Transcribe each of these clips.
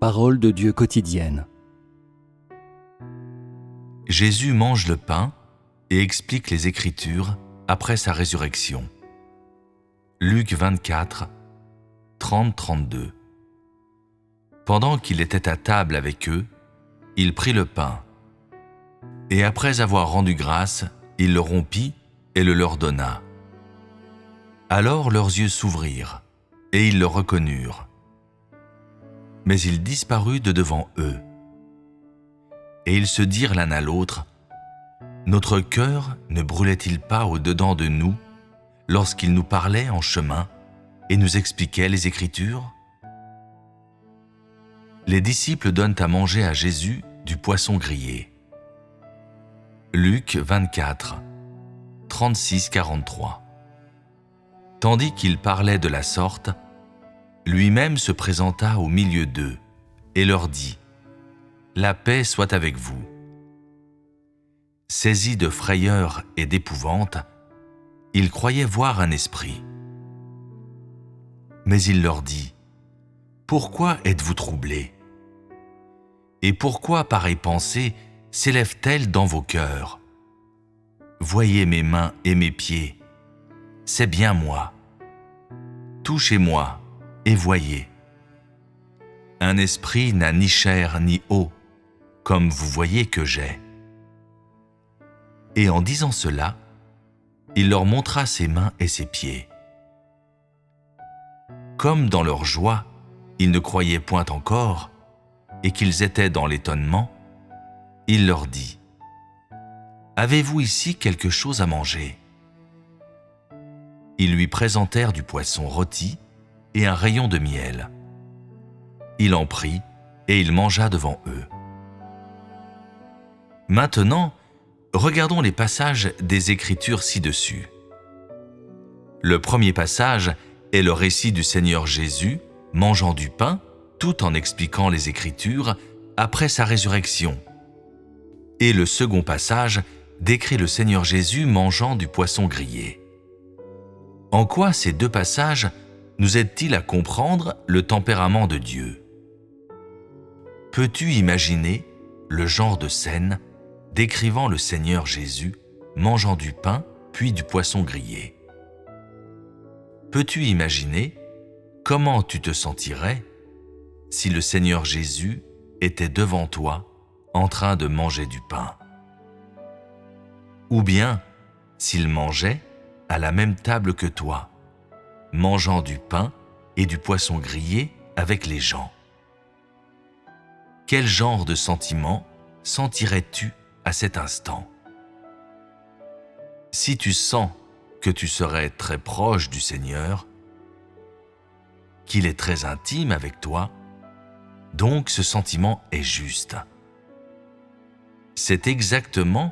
Parole de Dieu quotidienne. Jésus mange le pain et explique les Écritures après sa résurrection. Luc 24, 30-32. Pendant qu'il était à table avec eux, il prit le pain, et après avoir rendu grâce, il le rompit et le leur donna. Alors leurs yeux s'ouvrirent, et ils le reconnurent. Mais il disparut de devant eux. Et ils se dirent l'un à l'autre, « Notre cœur ne brûlait-il pas au-dedans de nous lorsqu'il nous parlait en chemin et nous expliquait les Écritures ?» Les disciples donnent à manger à Jésus du poisson grillé. Luc 24, 36-43. Tandis qu'il parlait de la sorte, lui-même se présenta au milieu d'eux et leur dit « La paix soit avec vous. » Saisis de frayeur et d'épouvante, ils croyaient voir un esprit. Mais il leur dit « Pourquoi êtes-vous troublés ? Et pourquoi pareille pensée s'élève-t-elle dans vos cœurs ? Voyez mes mains et mes pieds, c'est bien moi. Touchez-moi et voyez. Un esprit n'a ni chair ni eau, comme vous voyez que j'ai. » Et en disant cela, il leur montra ses mains et ses pieds. Comme dans leur joie, ils ne croyaient point encore, et qu'ils étaient dans l'étonnement, il leur dit « Avez-vous ici quelque chose à manger ?» Ils lui présentèrent du poisson rôti et un rayon de miel. Il en prit et il mangea devant eux. Maintenant, regardons les passages des Écritures ci-dessus. Le premier passage est le récit du Seigneur Jésus mangeant du pain, tout en expliquant les Écritures après sa résurrection. Et le second passage décrit le Seigneur Jésus mangeant du poisson grillé. En quoi ces deux passages nous aident-ils à comprendre le tempérament de Dieu ? Peux-tu imaginer le genre de scène décrivant le Seigneur Jésus mangeant du pain puis du poisson grillé? Peux-tu imaginer comment tu te sentirais si le Seigneur Jésus était devant toi en train de manger du pain? Ou bien s'il mangeait à la même table que toi, mangeant du pain et du poisson grillé avec les gens? Quel genre de sentiment sentirais-tu à cet instant? Si tu sens que tu serais très proche du Seigneur, qu'il est très intime avec toi, donc ce sentiment est juste. C'est exactement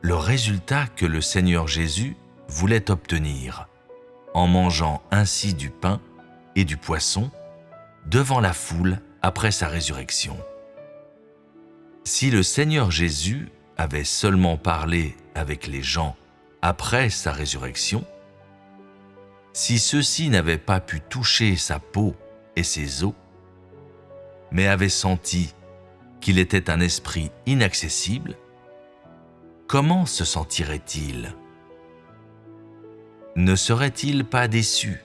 le résultat que le Seigneur Jésus voulait obtenir en mangeant ainsi du pain et du poisson devant la foule après sa résurrection. Si le Seigneur Jésus avait seulement parlé avec les gens après sa résurrection, si ceux-ci n'avaient pas pu toucher sa peau et ses os, mais avaient senti qu'il était un esprit inaccessible, comment se sentirait-il ? Ne serait-il pas déçu ?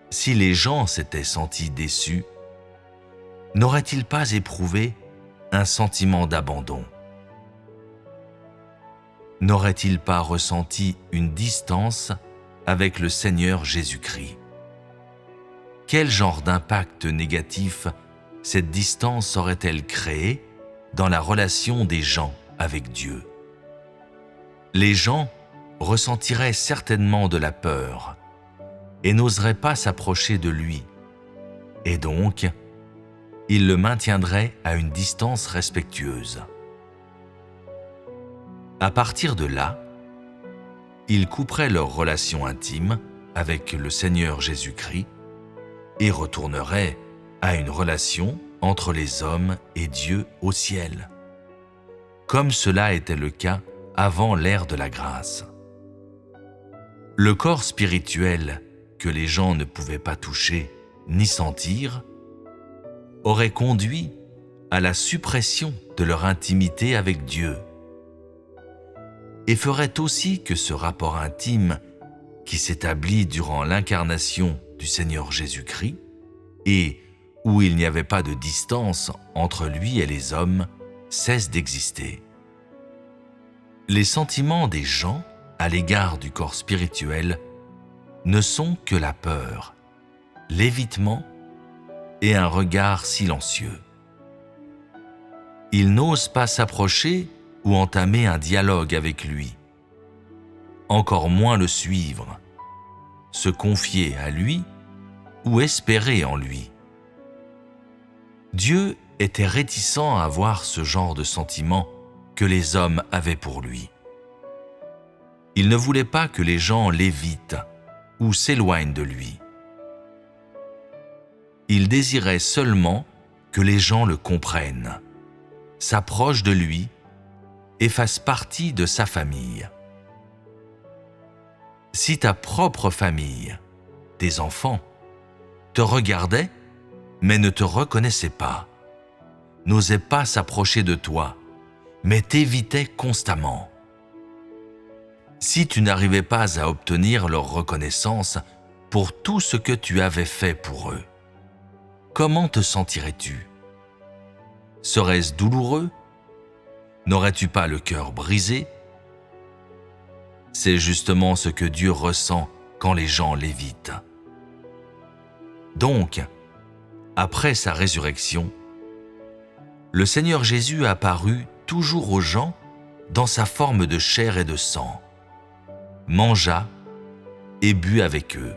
Si les gens s'étaient sentis déçus, n'auraient-ils pas éprouvé un sentiment d'abandon? N'auraient-ils pas ressenti une distance avec le Seigneur Jésus-Christ? Quel genre d'impact négatif cette distance aurait-elle créé dans la relation des gens avec Dieu? Les gens ressentiraient certainement de la peur et n'oseraient pas s'approcher de lui, et donc ils le maintiendraient à une distance respectueuse. À partir de là, ils couperaient leur relation intime avec le Seigneur Jésus-Christ et retourneraient à une relation entre les hommes et Dieu au ciel, comme cela était le cas avant l'ère de la grâce. Le corps spirituel que les gens ne pouvaient pas toucher ni sentir aurait conduit à la suppression de leur intimité avec Dieu et ferait aussi que ce rapport intime qui s'établit durant l'incarnation du Seigneur Jésus-Christ et où il n'y avait pas de distance entre lui et les hommes cesse d'exister. Les sentiments des gens à l'égard du corps spirituel ne sont que la peur, l'évitement et un regard silencieux. Ils n'osent pas s'approcher ou entamer un dialogue avec lui, encore moins le suivre, se confier à lui ou espérer en lui. Dieu était réticent à avoir ce genre de sentiment que les hommes avaient pour lui. Il ne voulait pas que les gens l'évitent ou s'éloignent de lui. Il désirait seulement que les gens le comprennent, s'approchent de lui et fassent partie de sa famille. Si ta propre famille, tes enfants, te regardaient mais ne te reconnaissaient pas, n'osaient pas s'approcher de toi, mais t'évitaient constamment. Si tu n'arrivais pas à obtenir leur reconnaissance pour tout ce que tu avais fait pour eux, comment te sentirais-tu? Serait-ce douloureux? N'aurais-tu pas le cœur brisé? C'est justement ce que Dieu ressent quand les gens l'évitent. Donc, après sa résurrection, le Seigneur Jésus apparut toujours aux gens dans sa forme de chair et de sang, mangea et but avec eux.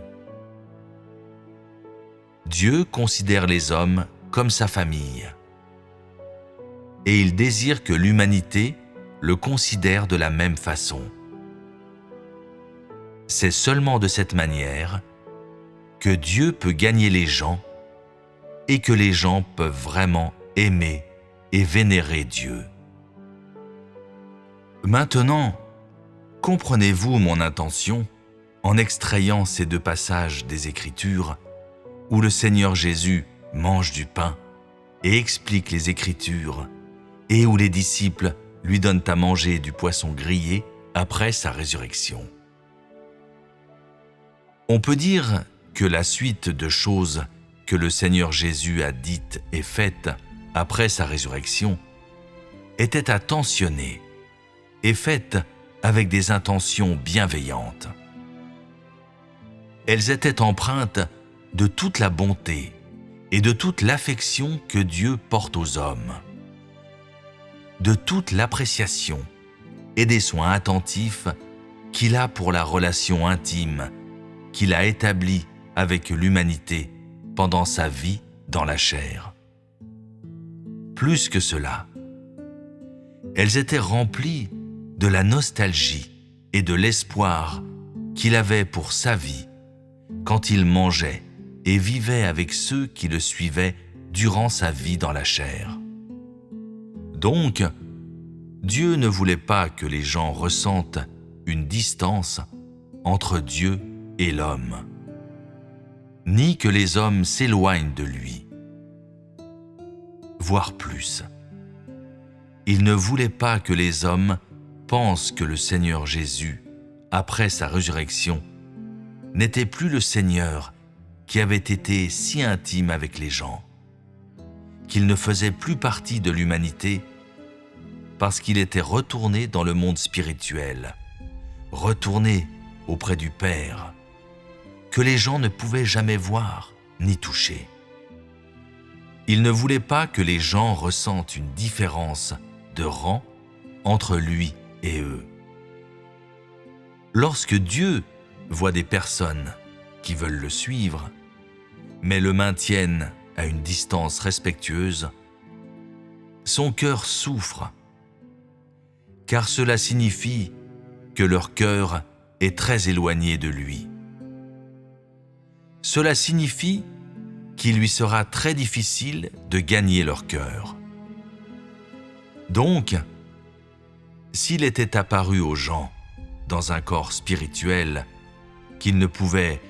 Dieu considère les hommes comme sa famille et il désire que l'humanité le considère de la même façon. C'est seulement de cette manière que Dieu peut gagner les gens et que les gens peuvent vraiment aimer et vénérer Dieu. Maintenant, comprenez-vous mon intention en extrayant ces deux passages des Écritures où le Seigneur Jésus mange du pain et explique les Écritures et où les disciples lui donnent à manger du poisson grillé après sa résurrection. On peut dire que la suite de choses que le Seigneur Jésus a dites et faites après sa résurrection était attentionnée et faite avec des intentions bienveillantes. Elles étaient empreintes de toute la bonté et de toute l'affection que Dieu porte aux hommes, de toute l'appréciation et des soins attentifs qu'il a pour la relation intime qu'il a établie avec l'humanité pendant sa vie dans la chair. Plus que cela, elles étaient remplies de la nostalgie et de l'espoir qu'il avait pour sa vie quand il mangeait et vivait avec ceux qui le suivaient durant sa vie dans la chair. Donc, Dieu ne voulait pas que les gens ressentent une distance entre Dieu et l'homme, ni que les hommes s'éloignent de lui. Voire plus, il ne voulait pas que les hommes pensent que le Seigneur Jésus, après sa résurrection, n'était plus le Seigneur qui avait été si intime avec les gens, qu'il ne faisait plus partie de l'humanité parce qu'il était retourné dans le monde spirituel, retourné auprès du Père, que les gens ne pouvaient jamais voir ni toucher. Il ne voulait pas que les gens ressentent une différence de rang entre lui et eux. Lorsque Dieu voit des personnes qui veulent le suivre, mais le maintiennent à une distance respectueuse, son cœur souffre, car cela signifie que leur cœur est très éloigné de lui. Cela signifie qu'il lui sera très difficile de gagner leur cœur. Donc, s'il était apparu aux gens dans un corps spirituel qu'ils ne pouvaient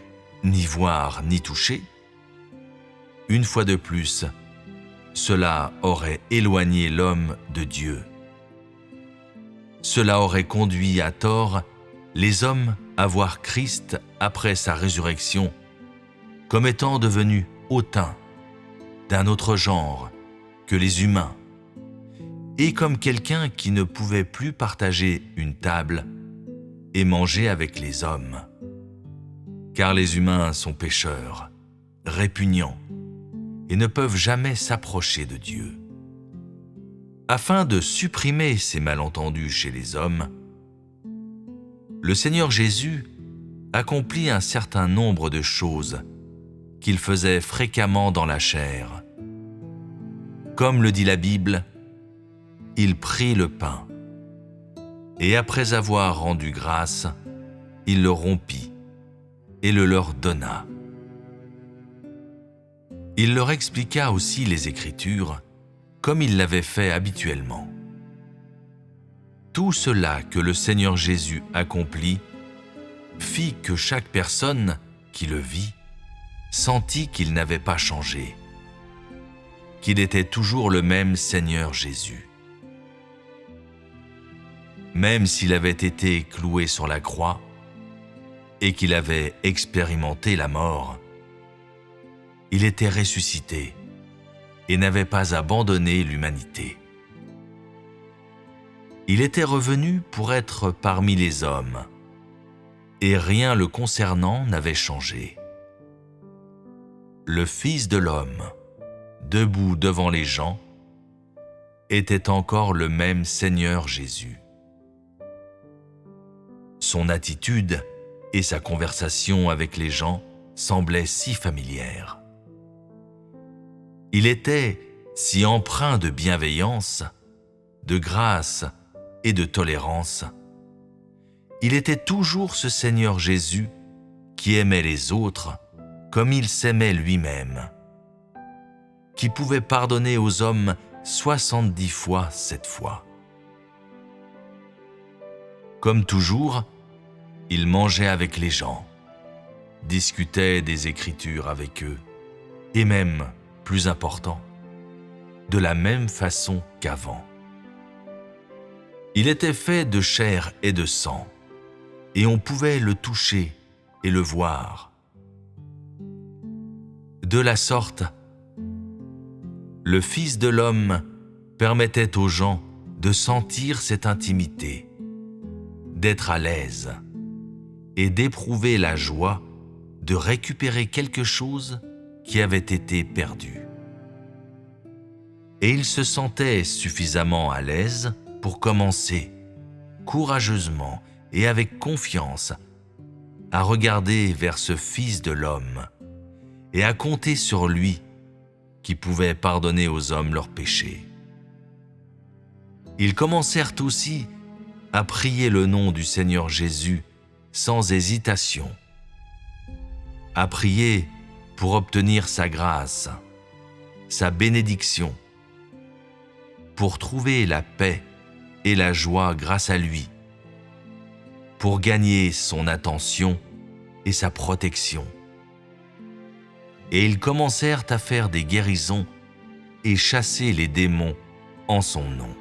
ni voir ni toucher, une fois de plus, cela aurait éloigné l'homme de Dieu. Cela aurait conduit à tort les hommes à voir Christ après sa résurrection comme étant devenu hautain, d'un autre genre que les humains, et comme quelqu'un qui ne pouvait plus partager une table et manger avec les hommes. Car les humains sont pécheurs, répugnants, et ne peuvent jamais s'approcher de Dieu. Afin de supprimer ces malentendus chez les hommes, le Seigneur Jésus accomplit un certain nombre de choses qu'il faisait fréquemment dans la chair. Comme le dit la Bible, il prit le pain, et après avoir rendu grâce, il le rompit et le leur donna. Il leur expliqua aussi les Écritures, comme il l'avait fait habituellement. Tout cela que le Seigneur Jésus accomplit fit que chaque personne qui le vit sentit qu'il n'avait pas changé, qu'il était toujours le même Seigneur Jésus. Même s'il avait été cloué sur la croix et qu'il avait expérimenté la mort, il était ressuscité et n'avait pas abandonné l'humanité. Il était revenu pour être parmi les hommes, et rien le concernant n'avait changé. Le Fils de l'homme, debout devant les gens, était encore le même Seigneur Jésus. Son attitude et sa conversation avec les gens semblaient si familières. Il était si empreint de bienveillance, de grâce et de tolérance. Il était toujours ce Seigneur Jésus qui aimait les autres comme il s'aimait lui-même, qui pouvait pardonner aux hommes 70 fois 7 fois. Comme toujours, il mangeait avec les gens, discutait des Écritures avec eux, et même, plus important, de la même façon qu'avant. Il était fait de chair et de sang, et on pouvait le toucher et le voir. De la sorte, le Fils de l'homme permettait aux gens de sentir cette intimité, d'être à l'aise et d'éprouver la joie de récupérer quelque chose qui avait été perdu. Et il se sentait suffisamment à l'aise pour commencer, courageusement et avec confiance, à regarder vers ce Fils de l'homme et à compter sur lui qui pouvait pardonner aux hommes leurs péchés. Ils commencèrent aussi à prier le nom du Seigneur Jésus sans hésitation, à prier pour obtenir sa grâce, sa bénédiction, pour trouver la paix et la joie grâce à lui, pour gagner son attention et sa protection. Et ils commencèrent à faire des guérisons et chasser les démons en son nom.